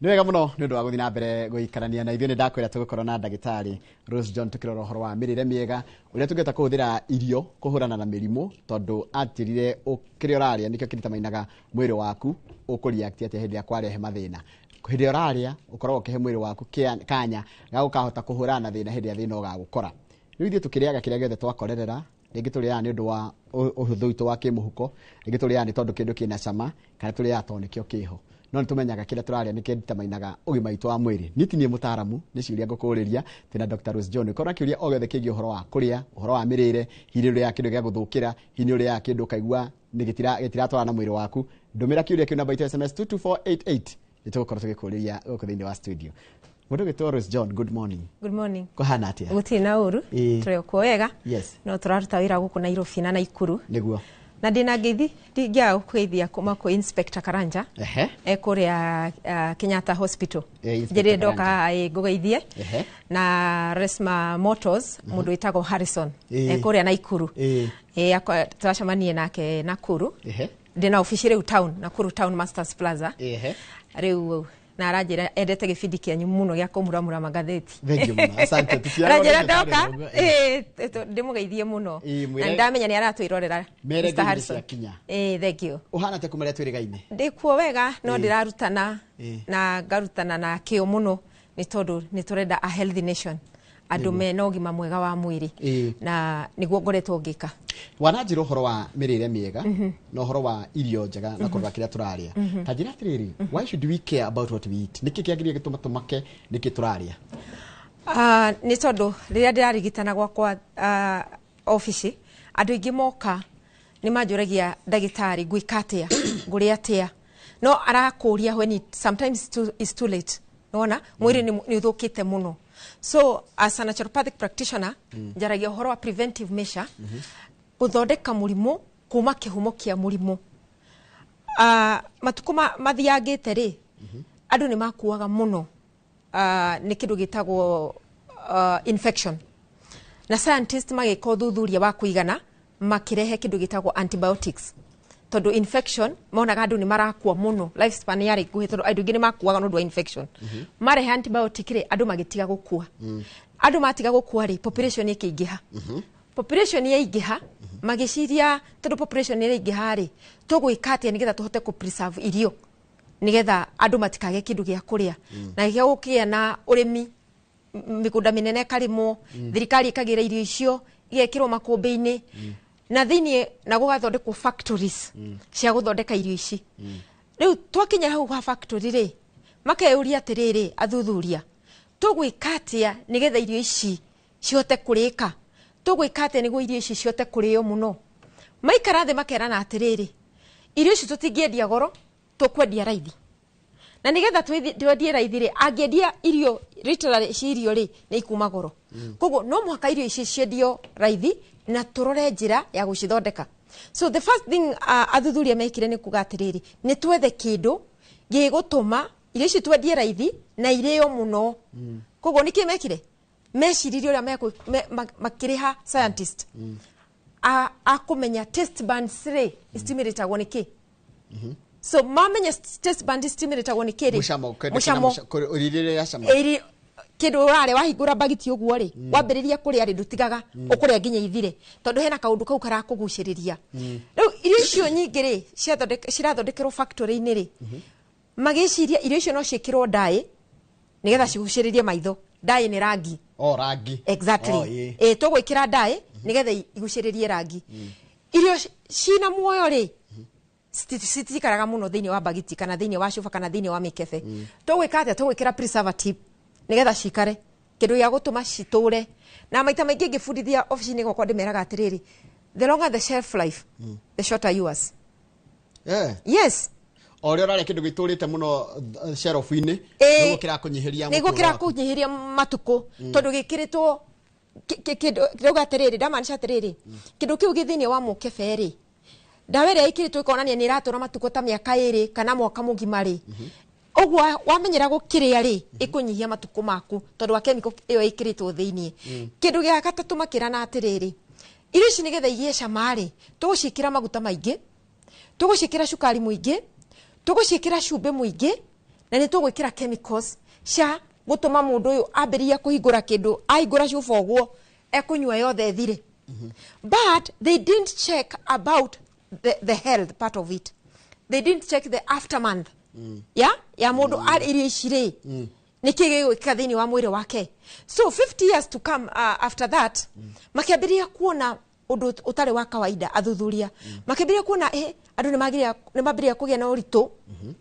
Nĩ wega mũno nĩ ũndũ wa gũthiĩ na mbere gũikarania na ithuĩ nĩ ndakwĩra tũgũkorwo na ndagĩtarĩ Rose John tukĩrora ũhoro wa mĩrĩre mĩega ũrĩa tũngĩhota kũhũthĩra irio kũhũrana na mĩrimũ tondũ atĩrire kĩrĩa ũrarĩa nĩkĩo kĩritamainaga mwĩrĩ waku ũkũreact atĩa hĩndĩ ĩrĩa kwarehe mathĩna. Hĩndĩ ĩrĩa ũrarĩa ũkoragwo ũkĩhe mwĩrĩ waku kanya ga gũkahota kũhũrana na thĩna hĩndĩ ĩrĩa thĩna ũgagũkora. Rĩu ithuĩ tũkĩrĩaga kĩrĩa gĩothe twakorerera, rĩngĩ tũrĩaga nĩ ũndũ wa ũhũthũ witũ wa kĩmũhuko, rĩngĩ tũrĩaga nĩ tondũ kĩndũ kĩna cama, kana tũrĩaga tondũ nĩkĩo kĩho. No nĩ tũmenyaga kĩrĩa tũrarĩa nĩ kĩritamainaga ũgima witũ wa mwĩrĩ. Niĩ ti niĩ mũtaaramu, nĩ ciũria ngũkũũrĩria twĩna Dr. Rose John. Ũkorwo na kĩũria o gĩothe kĩgiĩ ũhoro wa kũrĩa, ũhoro wa mĩrĩre, hihi nĩ ũrĩaga kĩndũ gĩa gũthũkĩra, hihi nĩ ũrĩaga kĩndũ ũkaigua gĩtiratwarana na mwĩrĩ waku, ndũmĩra kĩũria kĩu namba itũ SMS 22488 nĩ tũgũkorwo tũgĩkũũrĩria gũkũ thĩinĩ wa studio. Mũndũ ũgĩtwo Rose John, good morning. Good morning. Kũhana atĩa? Gũtirĩ na ũru, tũrĩ kuo wega. Yes. No tũraruta wĩra gũkũ Nairobi na Naikuru. Nĩguo. Na ndĩna ngeithi ndingĩaga gũkũgeithia kuma kwĩ Inspector Karanja kũrĩa Kenyatta Hospital. Njĩrĩ ndoka ngũgeithie na Resma Motors mũndũ wĩtagwo Harrison kũrĩa Naikuru. Tũracemanie nake Nakuru. Ndĩna ofici rĩu town, Nakuru Town Masters Plaza. Rĩu na aranjĩra endete gĩbindi kĩanyu mũno gĩa kũmuramura magathĩti. Thank you mũno. Asante. Aranjĩra ndoka ndĩmũgeithie mũno. Na ndamenya nĩ aratwĩrorera Mr. Harrison. Thank you. Ũhana ta kũmũrĩa twĩrĩgaine. Ndĩkuo wega no ndĩrarutana na ngarutana na kĩo mũno nĩ tondũ nĩ tũrenda a healthy nation. Andũ mena ũgima mwega wa mwĩrĩ na nĩguo ngoretwo ngĩka. Wananjĩra ũhoro wa mĩrĩre mĩega na ũhoro wa irio njega na kũrora kĩrĩa tũrarĩa. Ta njĩra atĩrĩrĩ, why should we care about what we eat? Nĩkĩ kĩagĩrĩire gĩtũma tũmake nĩkĩ tũrarĩa? Nĩ tondũ rĩrĩa ndĩrarigitana gwakwa ofici, andũ aingĩ moka nĩ manjũragia ndagĩtarĩ ngwĩka atĩa, ngũrĩa atĩa. No arakũria when sometimes it's too late. Nona mwĩrĩ nĩ ũthũkĩte mũno. So as a naturopathic practitioner, njaragia ũhoro wa preventive measure, gũthondeka mũrimũ kuma kĩhumo kĩa mũrimũ. Matukũ mathiangĩte rĩ, andũ nĩ makuaga mũno nĩ kĩndũ gĩtagwo infection. Na scientists magĩka ũthuthuria wa kũigana makĩrehe kĩndũ gĩtagwo antibiotics. Tondũ infection monaga andũ nĩ marakua mũno, lifespan yarĩ nguhĩ tondũ andũ aingĩ nĩ makuaga nĩ ũndũ wa infection. Marehe antibiotic rĩ, andũ magĩtiga gũkua. Andũ matiga gũkua rĩ, population ĩkĩingĩha. Population yaingĩha magĩciria tondũ population ĩraingĩha rĩ, tũgwĩka atĩa nĩgetha tũhote kũ preserve irio nĩgetha andũ matikage kĩndũ gĩa kũrĩa. Na gĩa gũkĩgĩa na ũrĩmi mĩgũnda mĩnene ĩkarĩmwo, thirikari ĩkagĩra irio icio igekĩrwo makũmbĩ-inĩ. Na thĩinĩ na gũgathondekwo factories cia gũthondeka irio ici. Rĩu twakinya hau ha factory rĩ, makeyũria atĩrĩrĩ athuthuria, tũgwĩka atĩa nĩgetha irio ici cihote kũrĩka, tũgwĩka atĩa nĩguo irio ici cihote kũrĩo mũno. Maikara thĩ makerana atĩrĩrĩ, irio ici tũtingĩendia goro, tũkwendia raithi. Na nĩgetha twendie raithi rĩ, angĩendia irio literally irio rĩ nĩ ikuma goro. Koguo no mũhaka irio ici ciendio raithi na tũrore njĩra ya gũcithondeka. So the first thing athuthuria mekire nĩ kuga atĩrĩrĩ, nĩ twethe kĩndũ gĩgũtũma irio ici twendie raithi na irĩo mũno. Koguo nĩkĩ mekire? Meciririe ũrĩa makĩrĩha scientist akũmenya taste buds rĩ stimulategwo nĩkĩ. So mamenya taste buds stimulategwo nĩkĩ rĩ? Mũcamo ũrirĩre ya cama. Kĩndũ ũrarĩa wahingũra bagiti ũguo rĩ, wambĩrĩria kũrĩa rĩ ndũtigaga ũkũrĩa nginya ithire tondũ hena kaũndũ kau karakũgucĩrĩria. Rĩu irio icio nyingĩ rĩ cirathondekerwo factory-inĩ rĩ, magĩciria irio icio no ciĩkĩrwo ndaĩ nĩgetha cigucĩrĩrie maitho. Ndaĩ nĩ rangi. Rangi. Exactly. Tũgwĩkĩra ndaĩ nĩgetha igucĩrĩrie rangi. Irio cina muoyo rĩ citikaraga mũno thĩinĩ wa bagiti kana thĩinĩ wa cuba kana thĩinĩ wa mĩkebe. Tũgwĩka atĩa? Tũgwĩkĩra preservative nĩgetha cikare kĩndũ gĩa gũtũma citũre. Na maita maingĩ ngĩbundithia ofici-inĩ gwakwa ndĩmeraga atĩrĩrĩ, the longer the shelf life, the shorter yours. Yes. O rĩo ũrarĩa kĩndũ gĩtũrĩte mũno shelf-inĩ nĩguo kĩrakũnyihĩria matukũ tondũ gĩkĩrĩtwo kĩndũ atĩrĩrĩ, ndamaanisha atĩrĩrĩ, kĩndũ kĩu gĩ thĩinĩ wa mũkebe rĩ, ndawa ĩrĩa ĩkĩrĩtwo ĩkonania nĩ ĩratũra matukũ ta mĩaka 2 kana mwaka mũgima rĩ. Ũguo wamenyera gũkĩrĩa rĩ ĩkũnyihia matukũ maku tondũ wa chemical ĩyo ĩkĩrĩtwo thĩinĩ. Kĩndũ gĩa gatatũ makĩrana atĩrĩrĩ, irio ici nĩgetha igĩe cama rĩ, tũgũciĩkĩra maguta maingĩ, tũgũciĩkĩra cukari mũingĩ, tũgũciĩkĩra cumbĩ mũingĩ na nä tå gwä kä ra chemicals cia gå tå ma må ndå å yå ambä kå hingå kä ahingå ra cuba å guo ekå nyua yothe thire. But they didn't check about the health part of it. They didn't check the aftermath. Ya må ndå irio ici rä nä kä gä gwä ka thä inä wa mwä rä wake. So 50 years to come after that makä ambä ria kuona undu utari wa kawaida athuthuria makibiria kuona andu ni mabiria kugia na uritu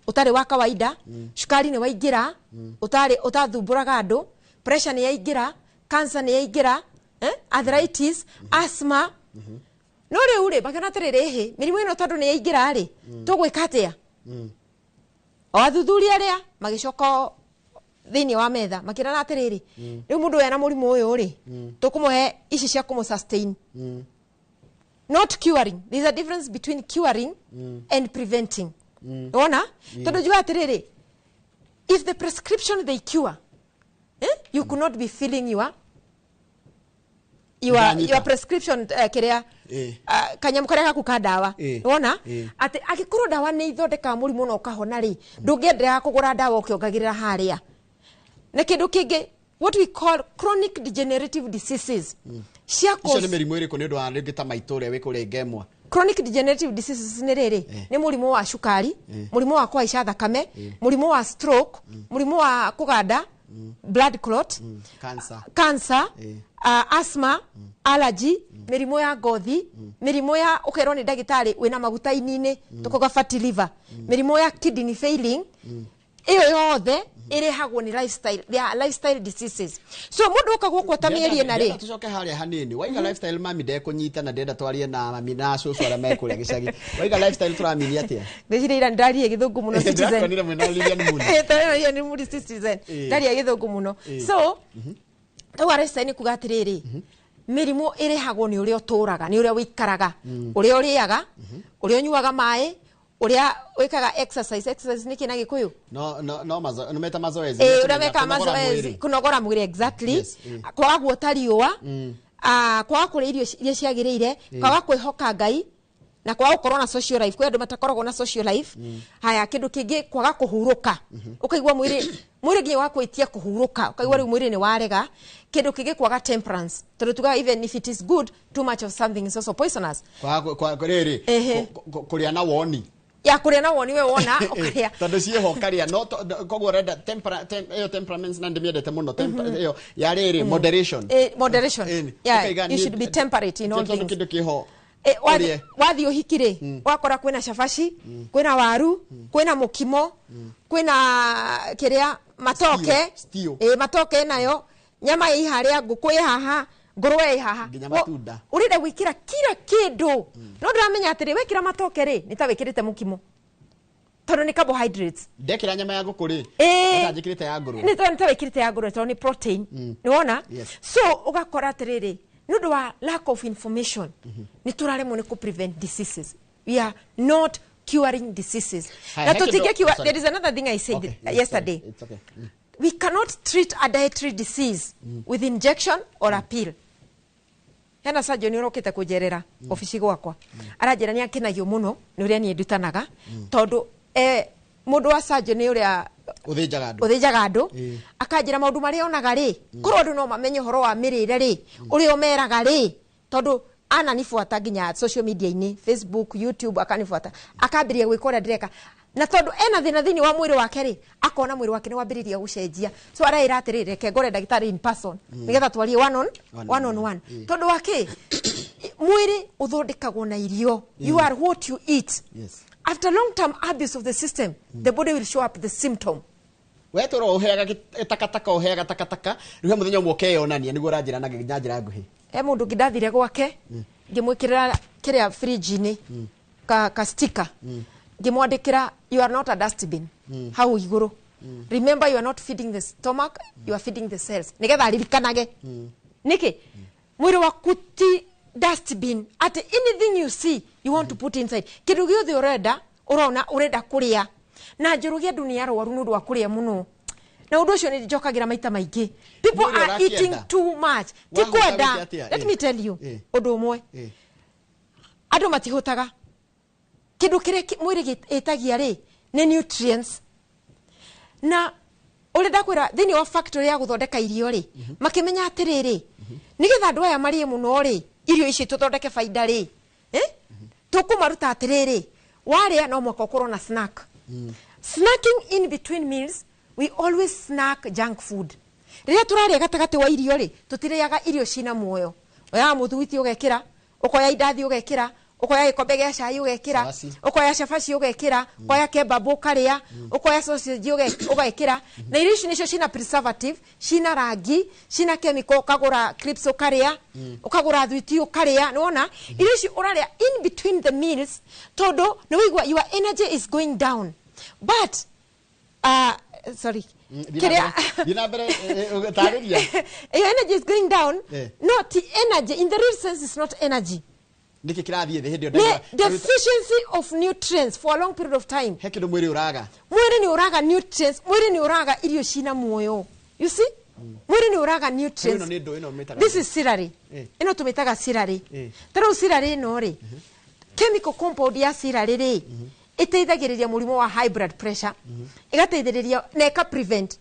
utari wa kawaida shukari ni waingira utathumburaga andu pressure ni yaingira cancer ni yaingira arthritis asthma no riu ri bakana tiriri mirimu ino tondu ni yaingira ri tugwika atia o athuthuria ria magicoka thini wa metha makirana atiriri riu mundu yana murimu uyu ri tukumuhe ici cia kumu sustain not curing. There's a difference between curing and preventing. Ona? Todo jua atiriri. If the prescription they cure, you could not be filling your prescription kiria kanyamu karia gaku ka dawa. Ona? Ati agikuru dawa ni ithondeka murimu no kahona ri. Ndungiendelea kugura dawa ukiongagirira haria. Na kindu kingi what we call chronic degenerative diseases. Icio nĩ mĩrimũ ĩrĩkũ nĩ ũndũ wa rĩngĩ ta maitũ ũrĩa wĩkũrĩa ngemwa. Chronic degenerative diseases nĩ rĩrĩ nĩ mũrimũ wa cukari, mũrimũ wa kũhaica thakame, mũrimũ wa stroke, mũrimũ wa kũganda, blood clot, cancer, asthma, allergy, mĩrimũ ya ngothi, mĩrimũ ya ũkerwo nĩ ndagĩtarĩ wĩna maguta ini-inĩ tũkoga fatty liver, mĩrimũ ya kidney failing, iyo yothe irehagwo ni lifestyle diseases. So mundu ukagwo kwa tamieri na ri tucoke haria hanini waiga lifestyle mami de kunyita na ndenda twarie na mami na cucu ara mekuria gicagi waiga lifestyle turamini atia ndicire ira ndarie githungu muno citizen ndakonire mwena Lilian Muni tayo ni Muni citizen ndarie githungu muno so tawa lifestyle ni kugatiriri mirimu irehagwo ni uria uturaga ni uria wikaraga uria uriaga uria unyuaga mai uria wikaga exercise ni kina gikuyu no meta mazoezi uria weka mazoezi kunogora mwiri exactly kwa guotariwa kwa kuri irio iria ciagirire kwa kwihoka Ngai na kwa gukorwo na social life kwa andu matakoragwo na social life haya kindu kingi kwaga kuhuruka ukaigwa mwiri nginya wa kwitia kuhuruka ukaigwa riu mwiri ni warega kindu kingi kwaga temperance tondu tuga even if it is good too much of something is also poisonous kwa riri kuria na woni ya kuria na woni we wona okaria tondu cieho karia no koguo renda temperaments na ndimiendete muno iyo ya riri moderation yeah you should be temperate in all things kindu kiho wathi uhikire wakora kwina shafashi kwina waru kwina mukimo kwina kiria matoke matoke nayo nyama ii haria nguku ii haha ngurwe ii haha urida gwikira kila kindu no ndamenya atiri wekira matoke ri nitawikirite mukimo tondu ni carbohydrates ndekira nyama ya nguku ri ntajikirite ya ngurwe nitawikirite ya ngurwe tondu ni protein ni wona so ugakora atiriri nundu wa lack of information ni turaremwo ni ku prevent diseases. We are not curing diseases. There is another thing I said yesterday. It's okay. We cannot treat a dietary disease with injection or a pill. Hena surgeon ni urokite kujerera ofisi gwakwa aranjira ni akinagio muno ni uria ni ndutanaga tondu mundu wa surgeon ni uria uthijaga andu akanjira maundu maria onaga ri korwo andu no mamenye horo wa mirire ri uria omeraga ri tondu ana nifuata nginya social media ini Facebook YouTube akanifuata akambiria gwikora direka na tondu ena thina thini wa mwiri wake ri akona mwiri wake ni wambiriria gucenjia so araira atirire ke ngore ndagitari in person nigetha twarie one on one tondu wake mwiri uthondekagwo na irio you are what you eat. After long term abuse of the system the body will show up the symptom. Wetoro uheaga takataka uheaga takataka rihe muthenya mwoke yonania nigo ranjira na njira nguhi mundu ngidathire gwake ngimwikirira kiria fridge ni ka sticker ngimwandikira you are not a dustbin hau iguru remember you are not feeding the stomach you are feeding the cells nigetha ririkanage niki mwiri wa kuti dustbin at anything you see you want to put inside kindu giothe urenda kuria na njurugia dunia rwaru nundu wa kuria muno na undu ucio ni njokagira maita maingi people are eating too much tikwenda let me tell you undu umwe andu matihutaga kindu kire mwiri itagia ri ni nutrients na ule ndakwira thini wa factory ya guthondeka irio ri makimenya atiriri nigetha andu aya marie muno ri irio ici tuthondeke faida ri tukumaruta atiriri waria no mwaka ukorwo na snack snacking in between meals. We always snack junk food. Riria turaria gatagati wa irio ri tutiriaga irio cina muoyo. Oya muthuiti ugekira, ukoya indathi ugekira, ukoya ikombe gia cai ugekira, ukoya cabaci ugekira, ukoya kebab ukaria, ukoya sausage ugekira. Na irio ici nicio cina preservative, cina rangi, cina chemical, ukagura crisps ukaria, ukagura thuiti ukaria, niwona? Irio ici uraria in between the meals, todo ni wigwa your energy is going down. But sorry. Your energy is going down. Not the energy. In the real sense, it's not energy. The deficiency of nutrients for a long period of time. Mwiri ni uraga nutrients. Mwiri ni uraga irio shina muoyo. You see? Mwiri ni uraga nutrients. This is celery. Ino tumetaga celery. Tero celery no ri. Chemical compound ya celery ri. Iteithagiriria murimo wa high blood pressure. Igateithiriria na eka prevent.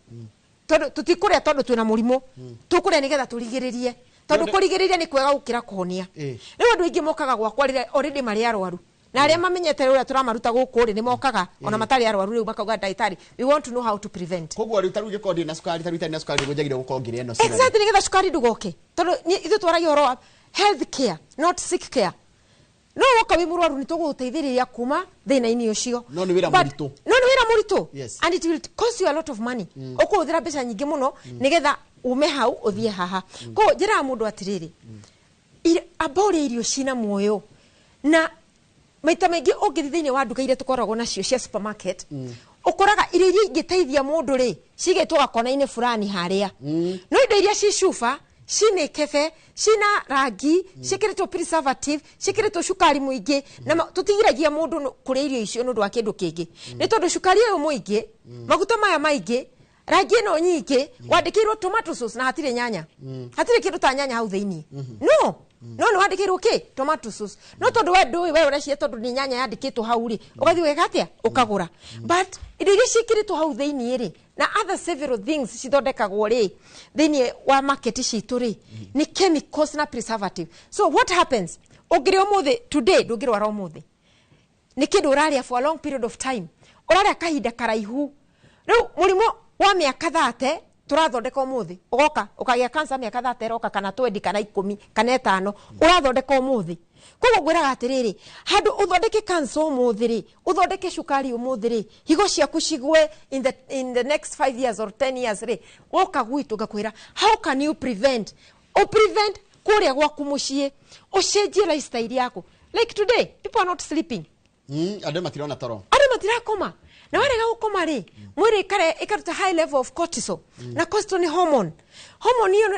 Tutikuria tondu twina murimo. Tukuria nigetha turigiririe. Tondu kurigiriria ni kwega gukira kuhonia. Riu andu aingi mokaga gwakwa rire already mari arwaru. Na aria mamenyete uria turamaruta guku ri ni mokaga ona matari arwaru riu makauga daitari. We want to know how to prevent. Koguo riu taruge kondi na sukari taruta na sukari gujagire gukongire eno sira. Exactly nigetha sukari ndugoke. Tondu ithu twaragia horo wa health care, not sick care. No woka wi murwaru ni tuguteithiriria kuma thina-ini ucio. No ni wira muritu. No ni wira muritu. Yes. And it will cost you a lot of money. Ukuthira mbeca nyingi muno nigetha ume hau uthie haha. Ko njira mundu atiriri. Abore irio cina muoyo. Na maita maingi ungithi thini wa nduka iria tukoragwo nacio cia supermarket. Ukoraga irio iria ingiteithia mundu ri cigetwo gakona-ini fulani haria. No indo iria ci shufa cine kefe, cina rangi, cikiritwo preservative, cikiritwo cukari muingi na tutigiragia mundu kuria irio icio nundu wa kindu kingi. Ni tondu cukari uyu muingi, maguta maya maingi, rangi no nyingi, wandikirwo tomato sauce na hatire nyanya. Hatire kindu ta nyanya hau thiini. No. No ni wandikirwo ki tomato sauce. No tondu we ndui we uracie tondu ni nyanya yandikitwo hau ri. Ugathi wega atia ukagura. But irio iria cikiritwo hau thiini ri na other several things cithondekagwo ri thiini wa market citu ri ni chemicals na preservative. So what happens? Ugire umuthi today ndungirwara umuthi. Ni kindu uraria for a long period of time. Uraria kahinda karaihu. Riu murimo wa miaka 30 turathondeka umuthi ugoka ukagia cancer miaka 30 roka kana 20 kana 10 kana 5 urathondeka umuthi. Koguo ngwiraga atiriri handu uthondeke cancer umuthi ri uthondeke cukari umuthi ri higo ciaku cigwe in the next 5 years or 10 years ri woka gwitu ngakwira how can you prevent kuria gwaku mucii ucenjie lifestyle yako. Like today people are not sleeping. Ande matirona toro. Ande matirakoma. Na warega gukoma ri mwiri ikaruta high level of cortisol. Na cortisol ni hormone. Hormone hiyo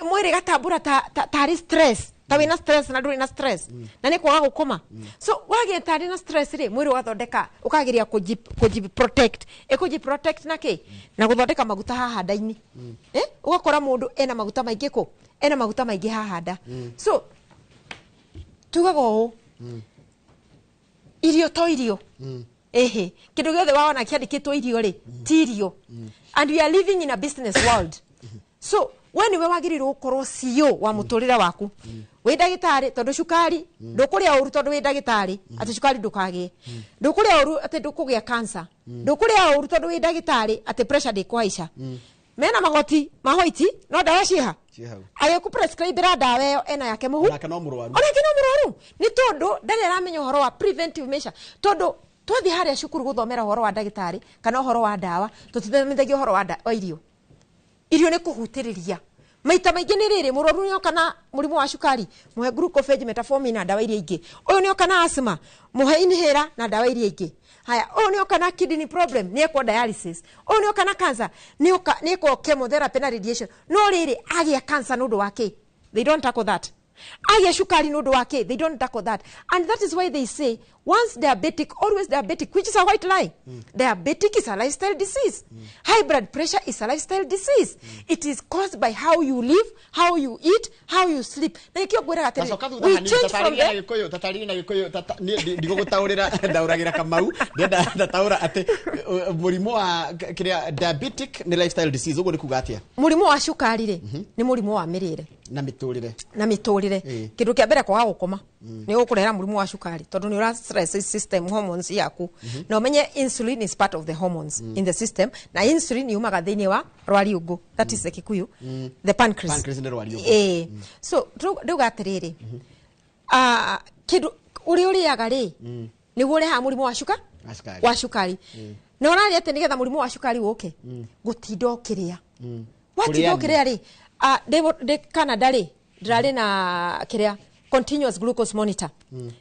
mwiri gatambura ta stress. Ta wina stress na nduri na stress. Na ni kwaga gukoma. So wage tari na stress ri mwiri wathondeka ukagiria kuji protect. Ekuji protect na ki? Na guthondeka maguta haha ndaini. Ugakora mundu ena maguta maingi ku? Ena maguta maingi haha nda. So tugago irio to irio. Ehe, kindu giothe waona kiandikitwo irio ri ti irio. And we are living in a business world. So when we wagirirwo ukorwo CEO wa muturire waku wi ndagitari tondu cukari ndukuria uru tondu wi ndagitari ati cukari ndukagie ndukuria uru ati ndukugia cancer ndukuria uru tondu wi ndagitari ati pressure ndikuhaica mena magoti mahoiti no dawa ciha aye ku prescribe ra dawa yo ena yake muhu ona kana murwaru ni tondu ndari aramenya uhoro wa preventive measure tondu twathi haria cukuru guthomera uhoro wa ndagitari kana uhoro wa dawa tutithomithagia uhoro wa irio ni kuhutiriria maita maingi ni riri murwaru ni okana murimu wa cukari muhe glucophage metformin na dawa iria ingi uyu ni okana asthma muhe inhaler na dawa iria ingi haya uyu ni okana kidney problem ni ekwo dialysis uyu ni okana cancer ni ekwo chemotherapy na radiation no riri agia cancer nundu wake they don't tackle that Aya shukari no do wake, they don't tackle that. And that is why they say, once diabetic, always diabetic, which is a white lie. Diabetic is a lifestyle disease. High blood pressure is a lifestyle disease. It is caused by how you live, how you eat, how you sleep. We change from there. Diabetic ni lifestyle disease. Ugo ni kugatia. Murimu wa shukari re, ni murimu wa mirire. Na miturire. Na miturire. Kindu kia mbere kwaga gukoma. Ni ukurehera murimu wa shukari. Tondu ni ura stress system hormones yaku. Na umenye insulin is part of the hormones in the system. Na insulin yumaga thiini wa rwari ugu. That is the Kikuyu. The pancreas. Pancreas ni rwari ugu. So nduga atiriri. Kindu uri yaga ri. Ni ureha murimu wa shukari. Wa shukari. Na urari ati nigetha murimu wa shukari uke. Gutindo kiria. Watindo kiria ri. De Canada ri. Drale na kiria. Continuous glucose monitor.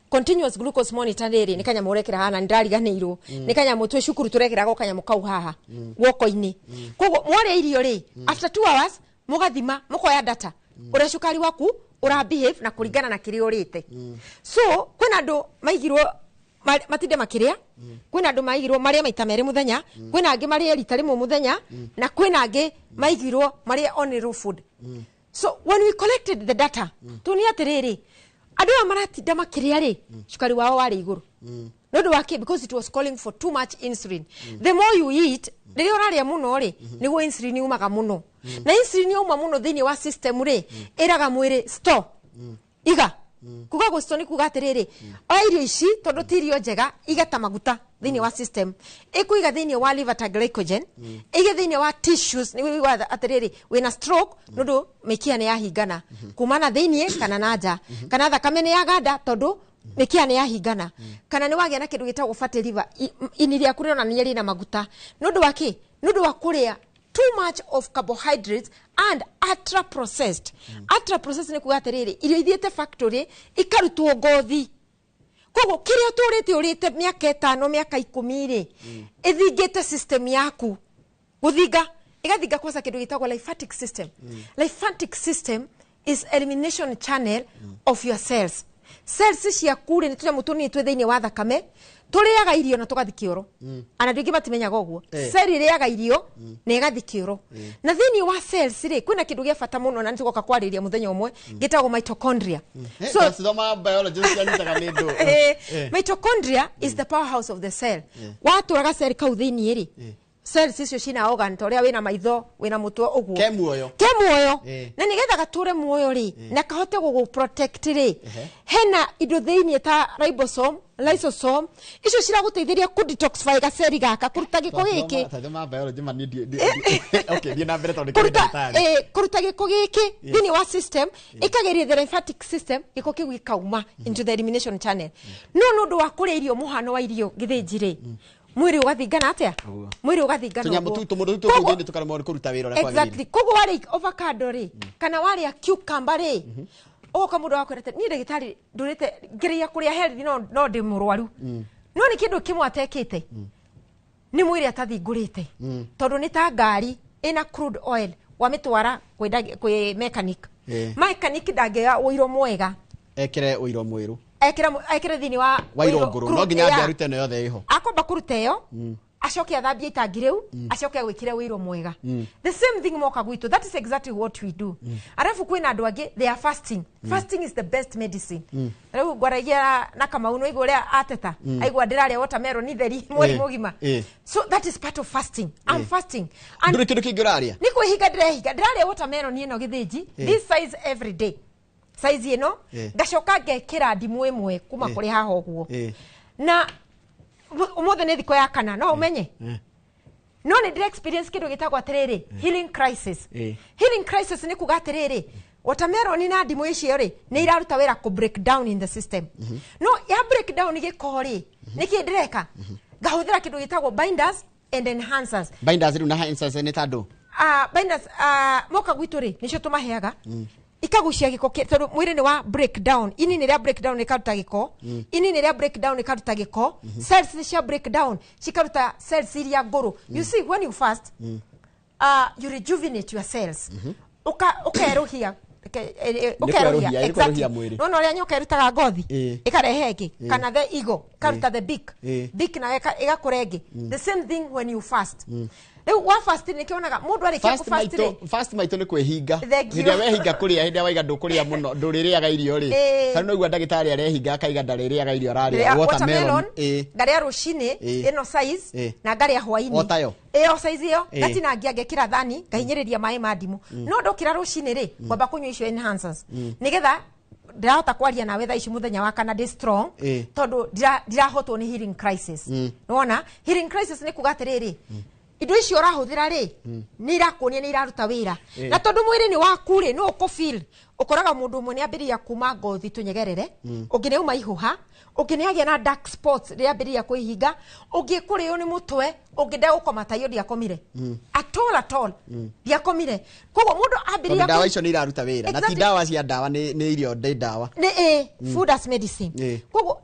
Continuous glucose monitor riri ni kanya murekera hana ndariganirwo ni kanya mutwe cukuru turekera go kanya mukau haha woko-ini kogo mware irio ri after 2 hours mugathima mukoya data ura cukari waku ura behave na kuringana na kirio urite so kwena andu maigirwo matinde makiria kwena andu maigirwo maria maita mere muthenya kwena angi maria rita rimwe muthenya na kwena angi maigirwo maria on raw food so when we collected the data tuni atiriri adu amaratinda makiria ri shukari wao wari iguru no do wake because it was calling for too much insulin the more you eat riri oraria muno ri niguo insulin umaga muno na insulin uma muno thini wa system ri iraga mwiri store iga kuga go store ni kuga atiriri irio ici tondu tirio njega igata maguta thini wa system ikuiga thini wa liver ta glycogen ige thini wa tissues ni wiga atiriri wina stroke nundu mikia ni yahingana kumana thini kana nanja kana thakame ni yaganda tondu mikia ni yahingana kana ni wagia na kindu gitagwo fatty liver iniria kurona ni yari na maguta nundu waki nundu wa kuria too much of carbohydrates and ultra processed ni kuga atiriri irio ithiete factory ikarutwo ngothi kogo kiria turite urite miaka 5 miaka 10 ri ithingite system yaku guthinga igathinga kwasa kindu gitagwo lymphatic system lymphatic system is elimination channel of your cells cia kure ni tunya mutuni twe thiini wa thakame turiaga irio na tugathi kioro ana ndingi batimenyaga uguo cell iriaga irio na igathi kioro na thiini wa cells ri kwina kindu gia bata muno na nitugoka kwariria muthenya umwe gitagwo mitochondria so thoma biology cianitaga ni ndu mitochondria is the powerhouse of the cell waturaga cell kau thiini ri cells icio cina organ toria wina maitho wina mutwe uguo kemuoyo na nigetha gature muoyo ri na kahote gugu protect ri hena indo thiini ta lysosome icio cira guteithiria ku detoxify ga cell gaka kuruta giko giki thoma biology man okay ni na mbere tondu kuruta giko giki thiini wa system ikageria the lymphatic system giko kiu gikauma into the elimination channel no ndu wa kuria irio muhano wa irio githinjire mwiri ugathingana atia mwiri ugathingana tunya mututu mututu kuthini tukaremo kuruta wira ora kwagiri exactly kogo wari avocado ri kana wari a cucumber ri o kamundo wakwirete ni ndagitari ndurite ngiria kuria healthy no ndi murwaru no ni kindu kimwe atekite ni mwiri atathingurite tondu ni ta ngari ina crude oil wamitwara kwi mechanic mechanic ndangea uiro mwega ekire uiro mwiru ekire thini wa ironguru no nginya arute no yothe iho akomba kurute yo acoke athambie itangi riu acoke agwikire wiro mwega the same thing moka gwitu that is exactly what we do arafu kwina andu angi they are fasting fasting is the best medicine riu gwaragia na kama uno igwo ria ateta aigwa ndiraria watermelon ni theri mweri mugima so that is part of fasting I'm fasting and nduri kindu kingiraria ni kwihinga ndiraria watermelon ino githinji this size every day size ino gacoka ngekira ndimu imwe kuma kuri haha uguo na umothe ni thiko ya kana no umenye no ni direct experience kindu gitagwo atiriri healing crisis ni kuga atiriri watermelon na ndimu icio ri ni iraruta wira ku break down in the system no ya break down gikori niki ndireka gahuthira kindu gitagwo binders and enhancers binders na enhancers ni tando binders moka gwitu ri nicio tumaheaga ikagucia giko tondu mwiri ni wa breakdown ini ni ria breakdown ikaruta giko ini ni ria breakdown ikaruta giko cells ni cia breakdown cikaruta cells iria nguru you see when you fast you rejuvenate your cells ukaeruhia ukeruhia exactly no ria nyoka irutaga ngothi ikarehe ingi kana the ego karuta the beak na igakurengi the same thing when you fast wa fast ni kionaga mundu arikia ku fast maito ni kwehinga hinde wehinga kuria hinde waiga ndukuria muno nduririaga irio ri kana no igwa ndagitari arehinga akaiga ndaririaga irio araria watermelon ngaria rucini ino size na ngaria hwaini o size iyo gatina ngekira thani ngahinyiriria mai mandimu no ndokira rucini ri kwamba kunywa icio enhancers nigetha ndirahota kwaria nawe thaa ici muthenya wa kana ndi strong tondu ndirahotwo ni healing crisis nona healing crisis ni kugatiriri indo icio urahuthira ri ni irakuonia ni iraruta wira na tondu mwiri ni waku ri no uko feel ukoraga mundu mwe ni ambiria kuma ngothi tunyegerere ungi ni uma ihuha ungi ni agia na dark spots ri ambiria kuihinga ungi kurio ni mutwe ungi nda ukoma tayo dia komire at all dia komire kogo mundu ambiria dawa icio ni iraruta wira na ti dawa cia dawa ni irio de dawa ni food as medicine kogo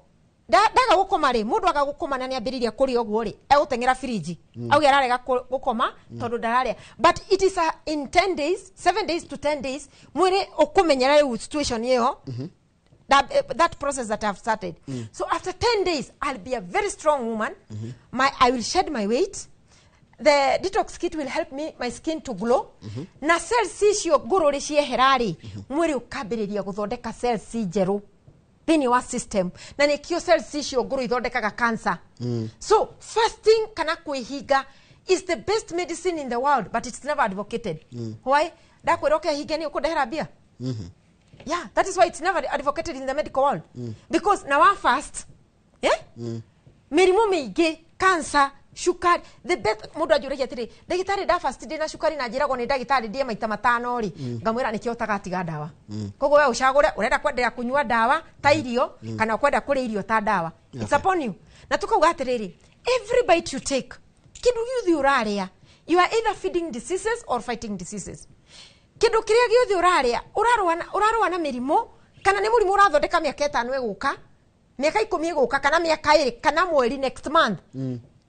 daga gukoma ri mundu aga gukoma na ni ambiriria kuri ogwo ri egutengera fridge au yararega gukoma tondu ndararia but it is in 10 days 7 days to 10 days mwire ukumenyera you situation hiyo that process that I've started so after 10 days I'll be a very strong woman I will shed my weight the detox kit will help me my skin to glow na cells icio ngururi cieherari mwire ukambiriria guthondeka cells njeru thini wa system na nikio cells icio nguru ithondekaga cancer so fasting kana kwihinga is the best medicine in the world but it's never advocated why dakwira ukehinga ni ukudehera bia yeah that is why it's never advocated in the medical world because now I fast mirimu mingi cancer shukari the best mundu ajure yetiri dagitari da fast dina shukari na njirago ni dagitari die maita matano ri ngamwira nikio tagatiga dawa kogo we ushagure urenda kwendera kunywa dawa ta irio kana kwenda kuri irio ta dawa it's upon you na tukauga atiriri every bite you take kindu giuthi uraria you are either feeding diseases or fighting diseases kindu kiria giuthi uraria urarwa na mirimo kana ni murimu urathondeka miaka 5 eguka miaka 10 eguka kana miaka 2 kana mweri next month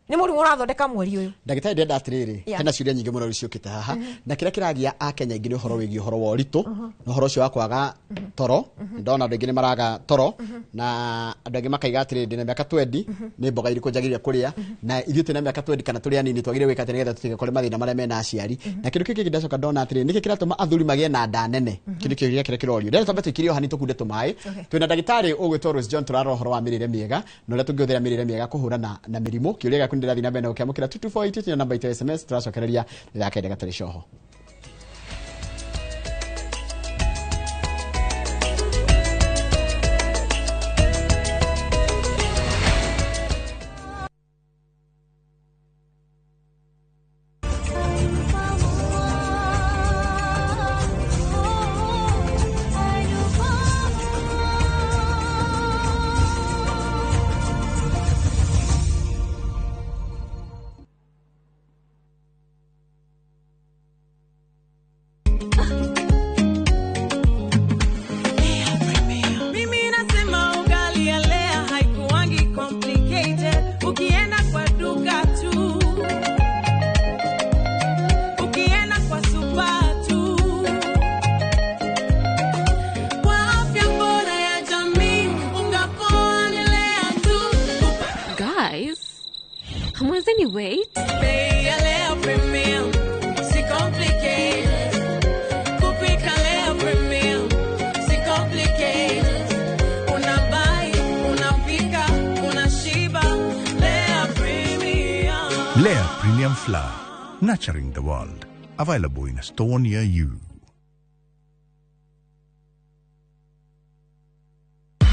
ni muri urathondeka mweri uyu ndagitari ndenda atiriri hena ciuria nyingi muno riciukite haha na kira kiragia akenya ingi ni horo wigi horo wa ritu no horo cio wakwaga toro ndona andu ingi ni maraga toro na andu ingi makaiga atiriri ndina miaka 20 ni mboga iriku njagiria kuria na ithuĩ tena miaka 20 kana turi anini twagire gwika tene getha tutige kore mathina maria mena aciari na kindu kiki ndacoka ndona atiriri niki kiratuma athuri magie na nda nene kindu kiki kira kirorio ndenda twambe tukirio hani tukunde tumai twina ndagitari ugwitwo Rose John turaro horo wa mirire miega no ria tungiothera mirire miega kuhurana na mirimo kiuria ndira thina bena ukiamukira 2248 namba ita SMS turacokereria ndakende gatari shoho Lea Premium Flour, nurturing the world. Available in a store near you.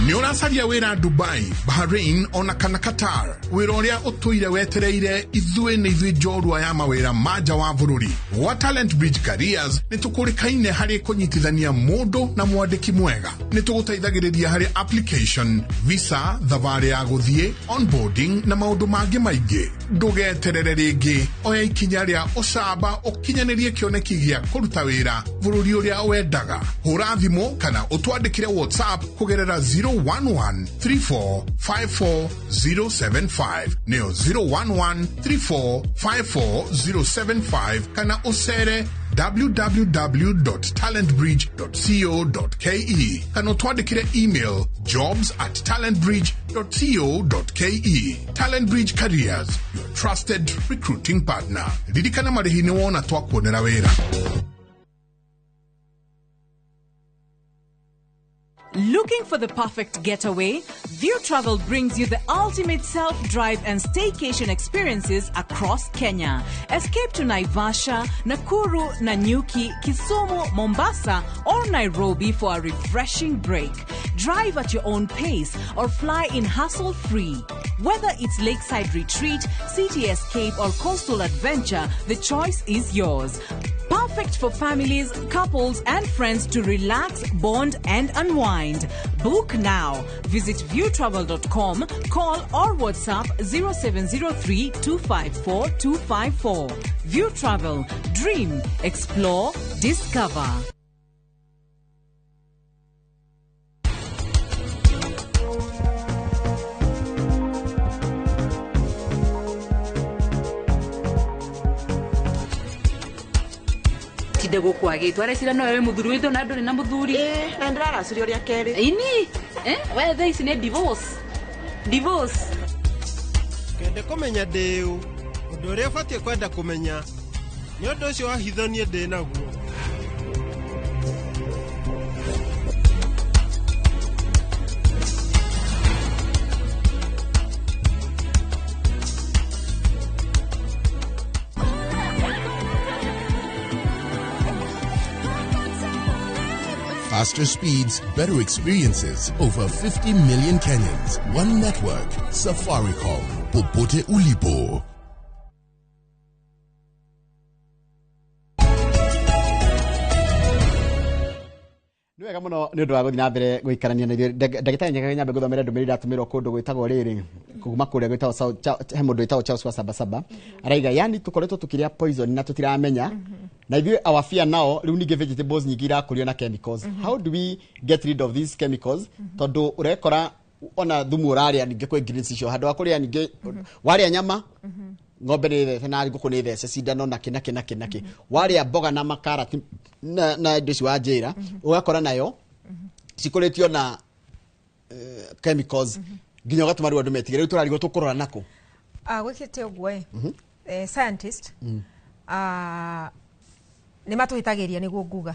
Nĩũracaria wĩra Dubai, Bahrain ona kana Qatar. Wĩra ũrĩa ũtũire wetereire ithuĩ nĩ ithuĩ njorua ya mawĩra ma nja wa bũrũri. Wa Talent Bridge Careers nĩtũkũrĩkaine harĩ kũnyitithania mũndũ na mwandĩki mwega. Nĩtũgũteithagĩrĩria harĩ application, visa, thabarĩ ya gũthiĩ, onboarding na maũndũ mangĩ maingĩ. Ndũgeterere rĩngĩ, oya ikinya rĩa ũcamba ũkinyanĩrie kĩoneki gĩa kũruta wĩra bũrũri ũrĩa wendaga. Hũra thimũ kana ũtwandĩkĩre WhatsApp kũgerera 011-3454-075 neo 011-3454-075 kana usere www.talentbridge.co.ke kana utwandikire email jobs@talentbridge.co.ke. Talent Bridge Careers, your trusted recruiting partner. Ririkana marihi ni wona twakuonera wira. Looking for the perfect getaway? View Travel brings you the ultimate self-drive and staycation experiences across Kenya. Escape to Naivasha, Nakuru, Nanyuki, Kisumu, Mombasa, or Nairobi for a refreshing break. Drive at your own pace or fly in hassle-free. Whether it's lakeside retreat, city escape, or coastal adventure, the choice is yours. Perfect for families, couples, and friends to relax, bond, and unwind. Book now. Visit viewtravel.com, call or WhatsApp 0703 254 254. View Travel. Dream, explore, discover. Dego kwage tware sira no we muthuri withu na ndu ni na muthuri na ndirara curi uria keri ini we they sine divorce kende kumenya ndiu undu uria ubatie kwenda kumenya ni undu ucio wahithonie ndi naguo. Faster speeds, better experiences. Over 50 million Kenyans. One network. Safaricom. Popote ulipo. Nĩ wega mũno nĩ ũndũ wa gũthiĩ na mbere gũikarania na ndagĩtarĩ Nyaga nyambe gũthomera ndũmĩrĩri iratũmĩrwo kũndũ gwĩtagwo rĩrĩ kuma kũrĩa gwĩtagwo he mũndũ wĩtagwo Charles wa Sabasaba araiga yani tũkoretwo tũkĩrĩa poison na tũtiramenya na ithuĩ our fear now rĩu ningĩ vegetables nyingĩ irakũrio na chemicals. How do we get rid of these chemicals? Tondũ ũrekora ona thumu ũrarĩa ningĩ kwĩ greens icio handũ wa kũrĩa ningĩ warĩa nyama ng'ombe nĩ thece na ngũkũ nĩ thece cindano na kĩnaki warĩa mboga na makarati na indo ici wa njĩra ũgakora nayo cikũrĩtio na chemicals nginya ũgatũma rĩu andũ metigĩre rĩu tũrarigwo tũkũrora nakũ gwĩkĩte ũguo scientist nĩ matũhĩtagĩria nĩguo nguga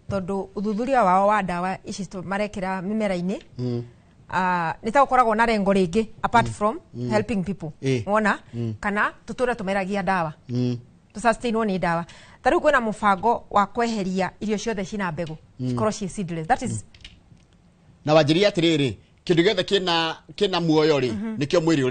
tondũ ũthuthuria wao wa ndawa ici marekĩra mĩmera-inĩ nĩ ta ũkoragwo na rengo rĩngĩ apart from helping people wona kana tũtũre tũmeragia ndawa tũsustainwo nĩ ndawa ta rĩu kwĩna mũbango wa kweheria irio ciothe cina mbegũ cikorwo ciĩ seedless that is na wanjĩria atĩrĩrĩ kĩndũ gĩothe kĩna muoyo rĩ nĩkĩo mwĩrĩ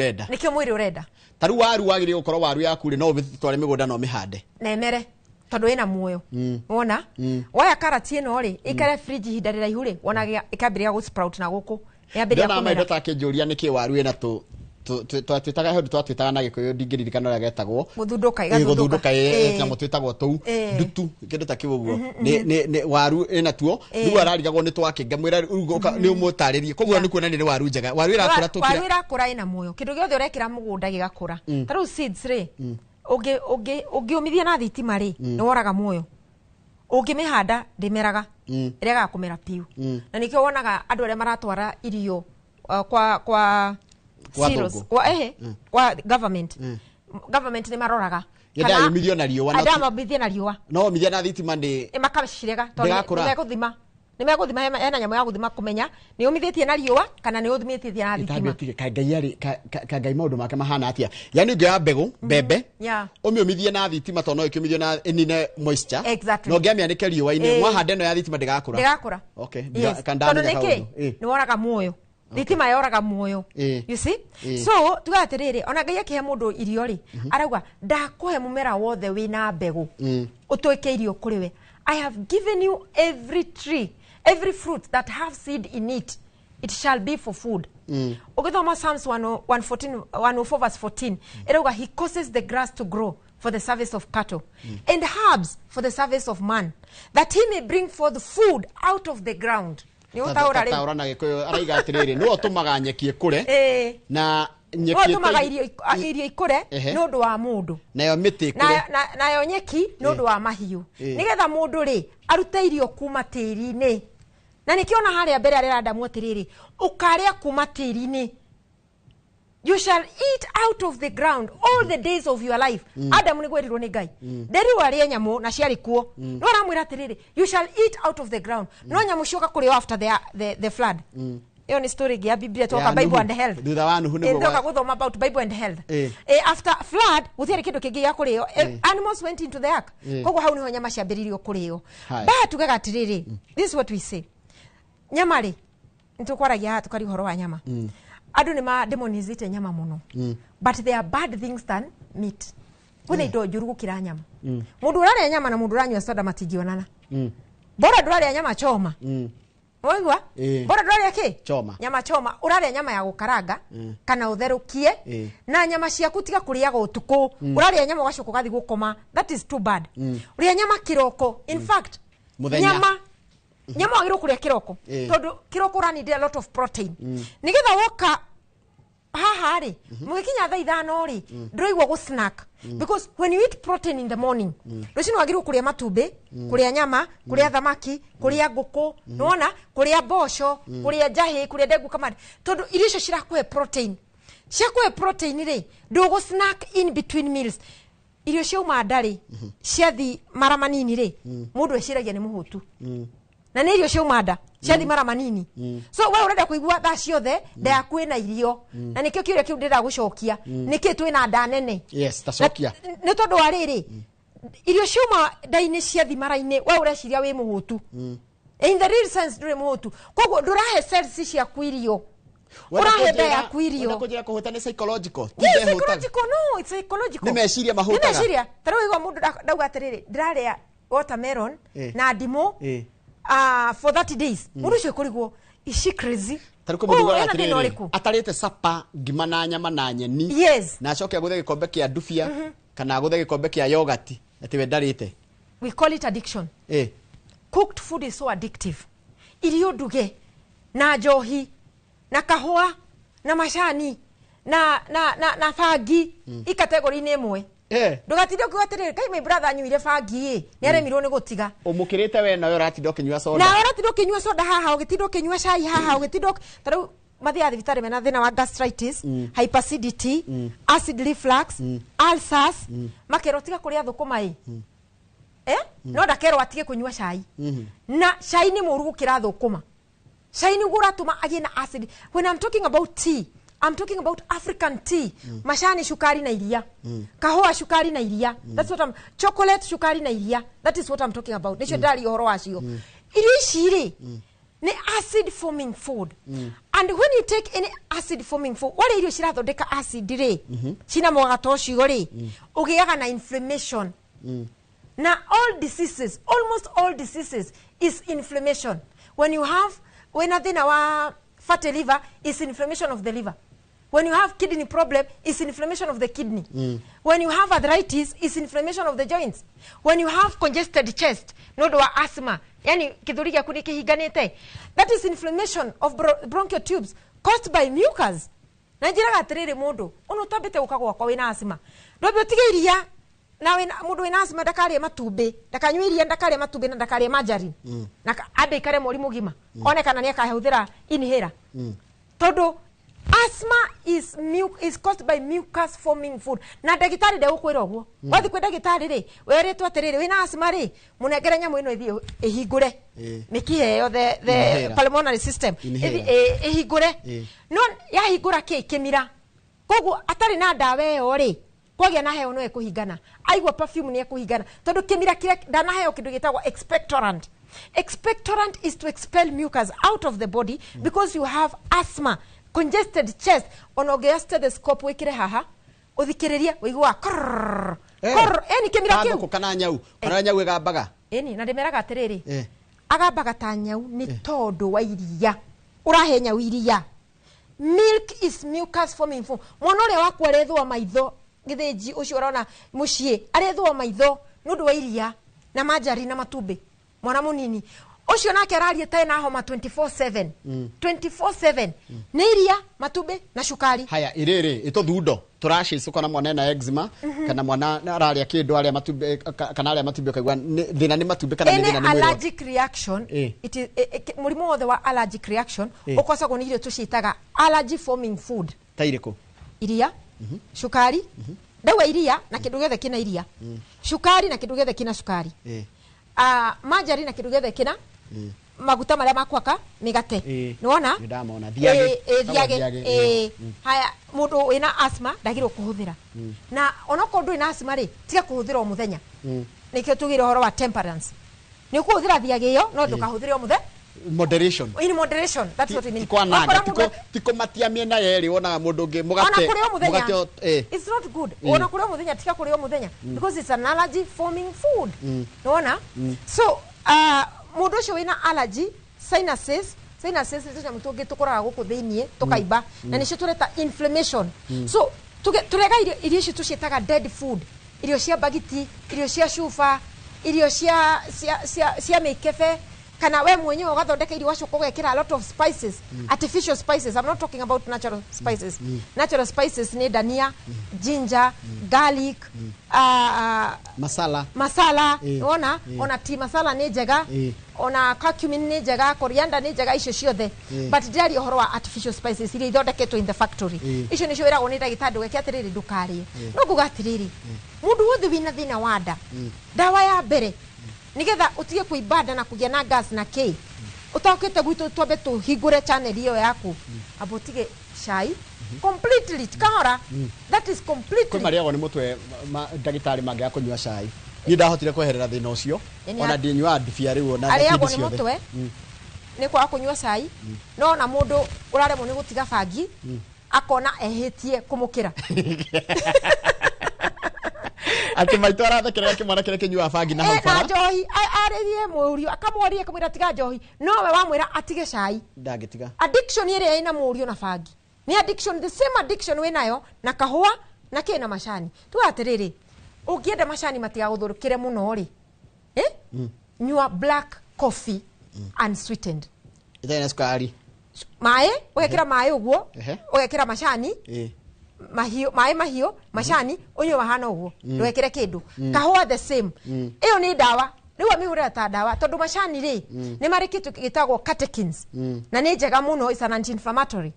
ũrenda ta rĩu waru wagĩrĩire gũkorwo waru yaku rĩ no ũmĩtware mĩgũnda no mĩhande na emere tondũ ĩna muoyo wona woya karati ĩno rĩ ĩkare fridge ihinda rĩraihu rĩ wona ĩkambĩrĩria gũ sprout na gũkũ ndona maitho takĩnjũria nĩkĩ waru ĩna twĩtaga hĩndĩ twatwĩtaga na gĩkũyũ ndingĩririkana ũrĩa getagwo gũthundũka nyamũ twĩtagwo tũu ndutu kĩndũ ta kĩu ũguo nĩ waru ĩna tuo rĩu ararigagwo nĩ twakĩnga mwĩra nĩ ũmũtarĩrie koguo nĩ kuonania nĩ waru njega waru ĩrakũra ĩna muoyo kĩndũ gĩothe ũrekĩra mũgũnda gĩgakũra ta rĩu seeds rĩ ũngĩũmithia na thitima rĩ nĩ woraga muoyo ũngĩmĩhanda ndĩmeraga ĩregaga kũmera piu na nĩkĩo wonaga andũ arĩa maratwara irio kwa silos kwa government nĩ maroraga kana yumithio na riũa na riũa no mithia na thitima nĩ makacirega tondũ nĩ megũthima hena nyamũ ya gũthima kũmenya nĩ ũmithĩtie na riũa kana nĩ ũthimĩtie na thitima Ngai maũndũ make mahana atĩa yani ũngĩoya mbegũ mbembe ũmĩũmithie na thitima tondũ no ĩkĩũmithio na ĩnine moisture no ũngĩamĩanĩke riũa-inĩ mwahanda ĩno ya thitima ndĩgakũra tondũ nĩkĩ nĩ woraga muoyo thitima yoraga muoyo you see so tuga atĩrĩrĩ ona Ngai akĩhe mũndũ irio rĩ arauga ndakũhe mũmera wothe wĩna mbegũ ũtwĩke irio kũrĩ we I have given you every tree every fruit that have seed in it it shall be for food ukithoma Psalms 104 verse 14 erauga he causes the grass to grow for the service of cattle and herbs for the service of man that he may bring forth food out of the ground taura na gĩkũyũ araiga atĩrĩrĩ nĩwe ũtũmaga nyeki ĩkũre na tumaga irio ikure no ndo wa mundu nayo miti ikure nayo nyeki no ndo wa mahiu nigetha mundu ri arute irio kuma tiri-ini na nikiona haria mbere arenda mwotiriri ukaria kuma tiri-ini. You shall eat out of the ground all the days of your life. Adam ni gwerirwo ni Ngai. Nderi warie nyamu na ciari kuo. No ramwira atiriri, you shall eat out of the ground. No nyamu cioka kuri after the flood. Iyo ni story ya Biblia toka Bible and health. Thutha wa Nuhu niguo. Ndoka guthoma about Bible and health. After flood, guthiere kindu kingi ya kurio. Animals went into the ark. Koguo hau niho nyama ciambiririo kurio. Ba tugaga atiriri. This is what we say. Nyama ri nitukwaragia tukari horo wa nyama. Adu nima demonizite nyama muno. But there are bad things than meat. Kuna indo njuru gukira nyama. Mundu urare nyama na mundu uranywa soda matigionana. Bora durare nyama choma. Waigwa? Bora durare ki? Choma. Nyama choma. Urare nyama ya gukaranga kana utherukie na nyama ciaku tiga kuriaga utuku. Urare nyama ugacoka gathi gukoma. That is too bad. Uria nyama kiroko. In fact, nyama wagiro kuria kiroko tondu kiroko rani need a lot of protein nigetha woka haha ri mugikinya thaa 5 ri ndoigwa go snack because when you eat protein in the morning rucino wagiro kuria matumbi kuria nyama kuria thamaki kuria nguku nona kuria bosho kuria jahi kuria dengu kamari tondu irisho cirakuhe protein ri ndogo snack in between meals irio ciauma ndari ciathi mara manini ri mundu eciragia ni muhutu na nä irio ciaumanda ciathi mara manini so we urenda kuigua thaa ciothe nda yaku ina irio na nikio kiuria kiu ndira gucokia niki twina nda nene tacokia ni tondu wa riri irio ciauma nda-ini ciathi mara-ini we ureciria wi muhutu in the real sense nduri muhutu koguo ndurahe cells ciaku irio urahe nda yaku irio unakujira kuhuta ni psychological no it's psychological ni meciria mahutaga ni meciria taru igwa mundu ndauga atiriri ndiraria watermelon na ndimo for 30 days. Mundu cio kurigwo is she crazy? Taruko mundu atiriri atarite sapa ngima na nyama na nyeni. Yes. Na acoke aguthe gikombe kia ndufia kana aguthe gikombe kia yogurt ati we ndarite. We call it addiction. Cooked food is so addictive. Irio nduge na njohi na kahua na mashani na fagi ikategori ni imwe. Ndugatinde kugatiriri kai my brother nyuire fangi ni aremirwo ni gutiga umukirite we nayo ratinde ukinywa soda na ratinde ukinywa soda haha ugitinde ukinywa cai haha ugitinde taru mathia thibitari mena thina wa gastritis hyperacidity acid reflux ulcers makero tiga kuria thukuma no ndakero atige kunywa cai na cai ni muru gukira thukuma cai ni guratuma agie na acid. When I'm talking about tea, I'm talking about African tea. Mashani shukari na iria. Kahua shukari na iria. That's what chocolate shukari na iria. That is what I'm talking about. Nisho dari horo acio. Iri shiri. Ni acid forming food. And when you take any acid forming food, wale irio shira thondeka acid ri. China mwaga tocio ri. Ugiaga na inflammation. Na all diseases, almost all diseases is inflammation. When athina wa fatty liver is inflammation of the liver. When you have kidney problem, it's inflammation of the kidney. When you have arthritis, it's inflammation of the joints. When you have congested chest, nodo wa asthma, yani kithuri gyaku ni kihinganite, that is inflammation of bronchial tubes caused by mucus. Na njiraga atiriri mundu, ono twambite ukagwa kwa wina asthma. Ndobyo tigiria na mundu wina asthma ndakaria matumbi, ndakanywiria ndakaria matumbi na ndakaria margarine. Na ade ikare murimu gima. Onekana ni akahuthira inhaler. Todo asthma is caused by mucus forming food. Na ndagitari de ukwira ogwo. Wathi kwe ndagitari ri, weretwo atiriri wina asthma ri, munengere nyamu ino ithi ihingure. Mikihe the pulmonary system. Ihingure. No yahingura kimira. Koguo atari na ndawa yo ri. Kwagia na heo no ekuhingana. Aigwa perfume ni ekuhingana. Tondu kimira kire ndana heo kindu gitagwa expectorant. Expectorant is to expel mucus out of the body because you have asthma, congested chest. Onogea stethoscope wikire haha uthikiriria wigwa ni kimira kiu kana nyau egambaga na ndimeraga atiriri agambaga ta nyau ni tondu wa iria urahe nyau iria. Milk is mucus forming food. Mwana uria waku arethwa maitho githiji ucio urona mucii arethwa maitho nundu wa iria na margarine na matumbi. Mwana munini ucio nake araria tena homa 24/7 24/7 nä iria matumbä na cukari. Haya iriri ito thundo turacicu kana mwana na eczema kana mwana araria kindu aria matumbä kana aria matumbä kaigua thina ni matumbä kana ni thina ni allergic reaction. It is murimu wothe wa allergic reaction ukosagwo ni irio tucitaga allergy forming food. Tairiko iria cukari ndawa iria na kindu giothe kina iria cukari na kindu giothe kina cukari majari na kindu giothe kina maguta maria makwaka migate ni wona ndamona thiage haya mundu wina asthma ndagirwo kuhuthira na onako ndu ina asthma ri tiga kuhuthira o muthenya nikio tugire horo wa temperance ni kuhuthira thiage iyo no ndukahuthire o muthenya moderation. In moderation, that's what I mean. Tiko matia miena yeri wona mundu ngi mugate it's not good. Ona kuria muthenya tika kuria muthenya because it's an allergy forming food. Nona? So mundu ucio wina allergy sinuses ndio mutungi tukora guku thiini tukaiba na nicio tureta inflammation. So turega irio icio tucietaga dead food, irio cia bagiti, irio cia shufa, irio cia mikefe kana we mwenyewe ugathondeka irio wacu kugekira a lot of spices, artificial spices. I'm not talking about natural spices. Natural spices ni dania, ginger, garlic, masala ona tea masala ni njega, ona curcumin ni njega, coriander ni njega, icio ciothe but ndari horo wa artificial spices iria ithondeketwo in the factory. Icio nicio wira woni ndagitari weke atiriri ndukarie no nguga atiriri mundu wothe wina thina wa nda dawa ya mbere nigetha utige kuibada na kugia na gas na K utokete gwitu twambe tuhingure channel iyo yaku abotige shai completely kahora that is completely kwa maria woni mutwe ndagitari mangia kunywa shai ni ndahotire kweherera thina ucio ona ndinywa ndibia riu ona ndikindi ciothe mutwe ni kwa kunywa shai no na mundu uraremwo ni gutiga bangi akona ehitie kumukira ati maito arathekerera kimwana kire kinyua bangi na hau na njohi aririe murio akamworia akamwira tiga njohi no we wamwira atige cai ndagitiga addiction ire ina murio na bangi ni addiction, the same addiction we nayo na kahua na kina mashani tu atiriri ugienda mashani matiga guthurukire muno ri nyua black coffee unsweetened itaina sukari mai wekira mai uguo wekira mashani mahio mashani onyo mahana uguo ndwekire kindu kahua the same iyo ni dawa riu amihurira ta dawa tondu mashani ri ni mari kitu gitagwo catechins na ni njega muno, is an anti-inflammatory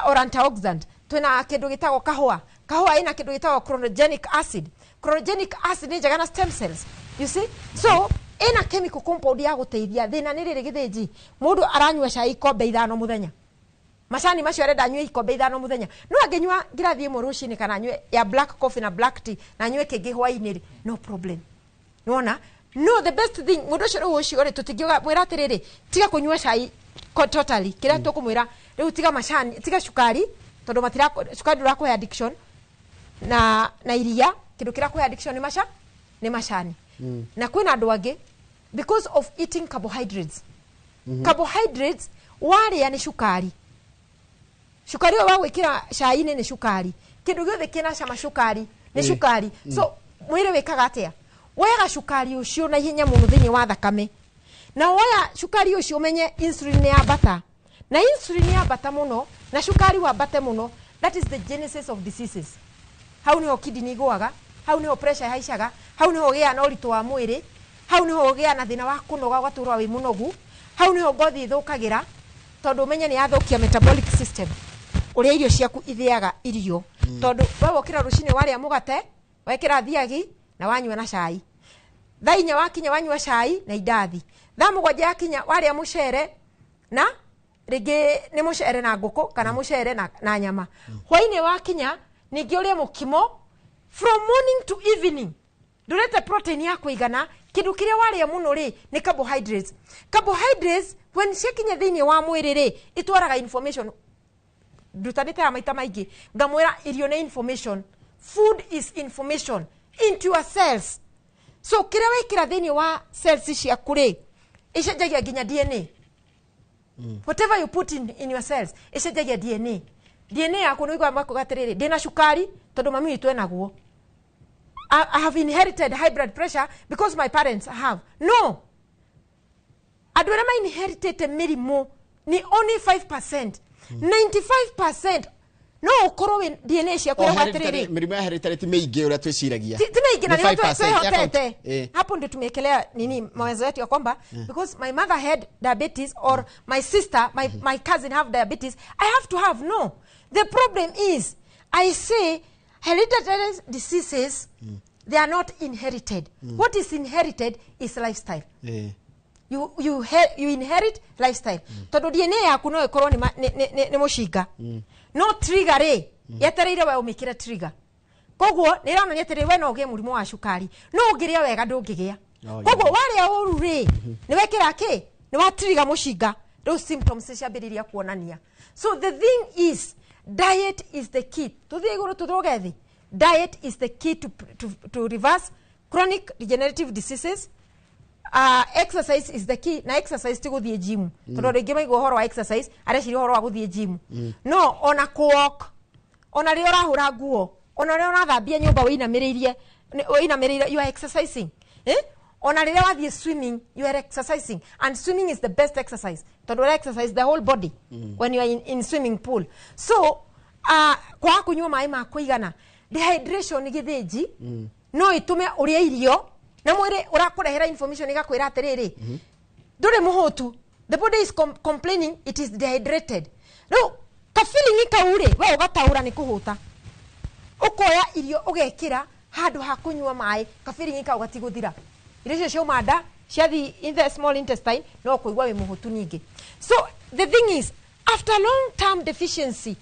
or antioxidant. Twina kindu gitagwo kahua ina kindu gitagwo chronogenic acid ni njega na stem cells, you see. So ina chemical compound ya guteithia thina ni riri githinji mundu aranywa cai kombe 5 muthenya mashani macio arenda anywe ikombe 5 muthenya no angenywa ngirathi imwe rucini kana anywe ya black coffee na black tea na anywe kingi hwaini no problem. Nona no, the best thing mundu ucio ri tutingiuga mwira atiriri tiga kunywa cai totally kira tukumwira riu tiga mashani tiga cukari tondu matira cukari ndurakuhe addiction na iria kindu kira kuhe addiction ni mashani na kwina andu angi because of eating carbohydrates carbohydrates waria ni cukari wa gwikira cai-ini ni cukari kindu giothe kina cama cukari ni cukari so mwire wikaga atia wega cukari ucio na ihenya muno thini wa thakame na woya cukari ucio menye insulin ya bata na insulin ya bata muno na cukari wa bata muno, that is the genesis of diseases. Hau niho kidney igwaga, hau niho pressure haicaga, hau niho gia na uritu wa mwiri, hau niho gia na thina wa kunoga gwatura wi munogu, hau niho ngothi ithukagira tondu menye ni yathukia metabolic system uria irio ciaku ithiaga irio tondu we wokira rucini waria mugate wekira thiagi na wanywa na cai thainya wakinya wanywa cai na idathi thamu gwaja yakinya waria mucere na rigi ni mucere na nguku kana mucere na nyama hwaini wakinya ningi uria mukimo from morning to evening ndurete protein ya kuigana kindu kiria waria muno ri ni carbohydrates when ciakinya thini wa mwiri ri itwaraga information dutanite ya maita maingi ngamwira irio ni information, food is information into your cells. So kira wekira thini wa cells ciaku ri icenjagia nginya DNA. Whatever you put in your cells icenjagia DNA yaku no igwa mako gatiriri ndina cukari tondu mami witu enaguo. I have inherited high blood pressure because my parents have. No. Andu arĩa ma inherited mĩrimũ ni only 5%. 95% no ukorwo we DNA cia kwira gatiriri mĩrimũ ya hereditary mĩingĩ ũrĩa twĩciragia ti mĩingĩ na nĩ twehotete hapo ndio tumekelea nini mawazo yetu ya kwamba because my mother had diabetes or my sister my cousin have diabetes I have to have. No, the problem is I say hereditary diseases they are not inherited. What is inherited is lifestyle. You inherit lifestyle. Todo DNA yaku no ikorwo ni mushinga. No trigger ri yetereire we umikire trigger. Koguo ni rano yetereire we no ugie murimu wa cukari. No ungiria wega ndungigia. Koguo wale uru ri ni wekira ki ni wa trigger mushinga. Those symptoms ciambiriria kuonania. So the thing is diet is the key. Tuthie iguru tuthogethi. Diet is the key to reverse chronic degenerative diseases. Exercise is the key. Na exercise ti guthie gym. Tondu ringi maigo horo wa exercise, areci horo wa guthie gym. No, ona walk. Ona ri urahura nguo. Ona ri urathambia nyumba winamirĩirie you are exercising. Ona ri wathie swimming, you are exercising. And swimming is the best exercise. Tondu exercise the whole body when you are in swimming pool. So, kwa kunyua mai ma kuigana. Dehydration ni githĩnji. No itume urie irio. Na mwere urakurehera information igakwira atiriri ndure muhotu the body is complaining it is dehydrated. No ka feeling ikaure we ugataura ni kuhuta ukoya irio ugekira handu ha kunywa mai ka feeling ikauga guthira irio cio manda ciathi in the small intestine no kuigwa we muhotu ningi. So the thing is after long term deficiency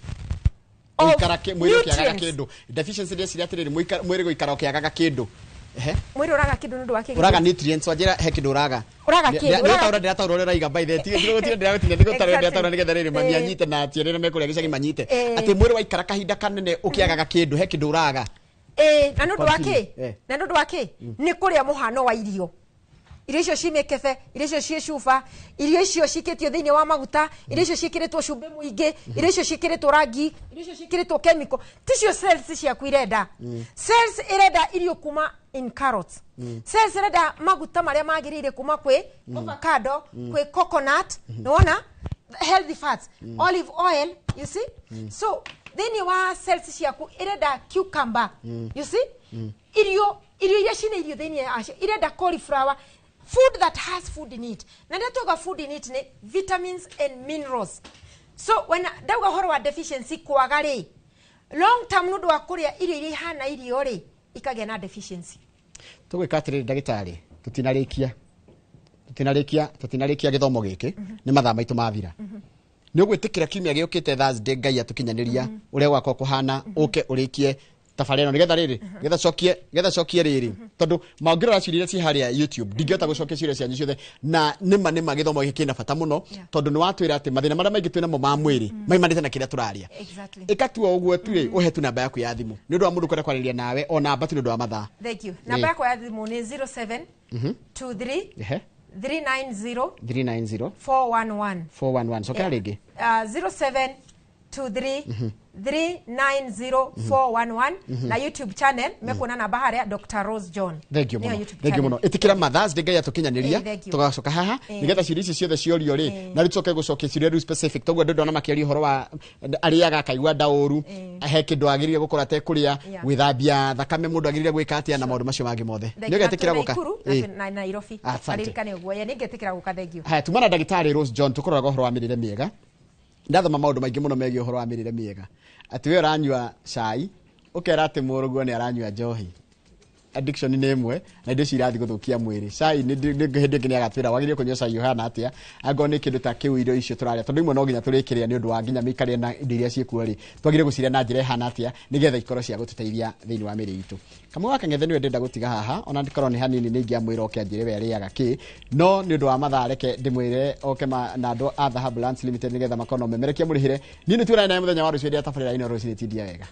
mwiri kiagaga kindu deficiency dia ciria atiriri mwiri guikara kiagaga kindu mwiri uraga kindu nundu wake uraga nutrients wajira he kindu uraga kindu uraga tauro raiga by the tiga ndiragotinya ndigo tauro nigetha riri mami anyite na atiere mekuria gicagi manyite ati mwiri waikara kahinda kanene ukiagaga kindu he kindu uraga na nundu wake ni kuria muhano wa irio icio cimekebe icio cie cuba icio cikitio thiini wa maguta icio cikiritwo cumbe muingi icio cikiritwo rangi icio cikiritwo chemical ticio cells ciaku irenda cells irenda irio kuma in carrots cells irenda maguta maria magirire kuma kwi avocado kwi coconut naona healthy fats olive oil you see so thiini wa cells ciaku irenda cucumber you see irio ya cine irio thiini acio irenda cauliflower. Food that has food in it. Na ndatoga food in it ne vitamins and minerals. So when dauga horo wa deficiency kwaga ri long term nundu wa kuria irio iri hana irio ri ikagĩa na deficiency. Tugwika atiri ndagitari tutinarikia githomo giki ni mathaa maitu mathira. Ni ugwitikira kiumia giukite Thursday Ngai atukinyaniria uria gwako kuhana uke urikie tafareno nigetha riri getha cokie riri tondu maungirora ciria ci haria YouTube ndingĩhota gucokia ciria cianyu ciothe na nima githomo giki kina bata muno tondu ni watwira ati mathina maria maingi twina mo ma mwiri maimanite na kiria turaria ikatua uguo turi uhetu namba yaku ya thimu ni undu wa mundu kwenda kwariria nawe ona namba tu ni undu wa mathaa. Thank you. Namba yaku ya thimu ni 07 23 390 411 so kali ringi 07 23 390 na YouTube channel mekuona na baharia Dr. Rose John. Thank you muno itikira mathas Ngai atukinyaniria tugacoka haha nigetha ciria ici ciothe ciorio ri na ricoke gucokia ciria specific toguo ndona makiari horo wa ariaga kaigwa ndauru he kindu agirire gukora te kuria gwithambia thakame mundu agirire gwika atia na maundu macio mangi mothe nigetikira guka na Nairobi aririkane uguo ye nigetikira guka. Thank you. Ha tumana ndagitari Rose John tukoraga horo wa mirire miega ndathoma maundu maingi muno megie horo wa mirire miega ati we uranyua cai ukera ati muruguo ni aranyua njohi addiction ni imwe na indo cirathi guthukia mwiri cai ni hindi nginya agatwira wagirie kunyua cai uhana atia ango ni kindu ta kiu irio icio turaria tondu imwe no nginya turikiria ni undu wa nginya mikaria na indo iria ciekuo ri twagire guciria na njira ihana atia nigetha ikorwo cia gututeithia thiini wa miri itu kamwe wake ngethe ni ndenda gutiga haha ona ndikorwo ni hanini ni ngia mwira oke anjire we ariaga ki no ni undu wa mathaa reke ndimwire oke na andu a Dhahabu Lands Limited nigetha makono memerekia murihire ni ni twira na muthenya wa rucio ndia tabarira ino rucio tidia wega.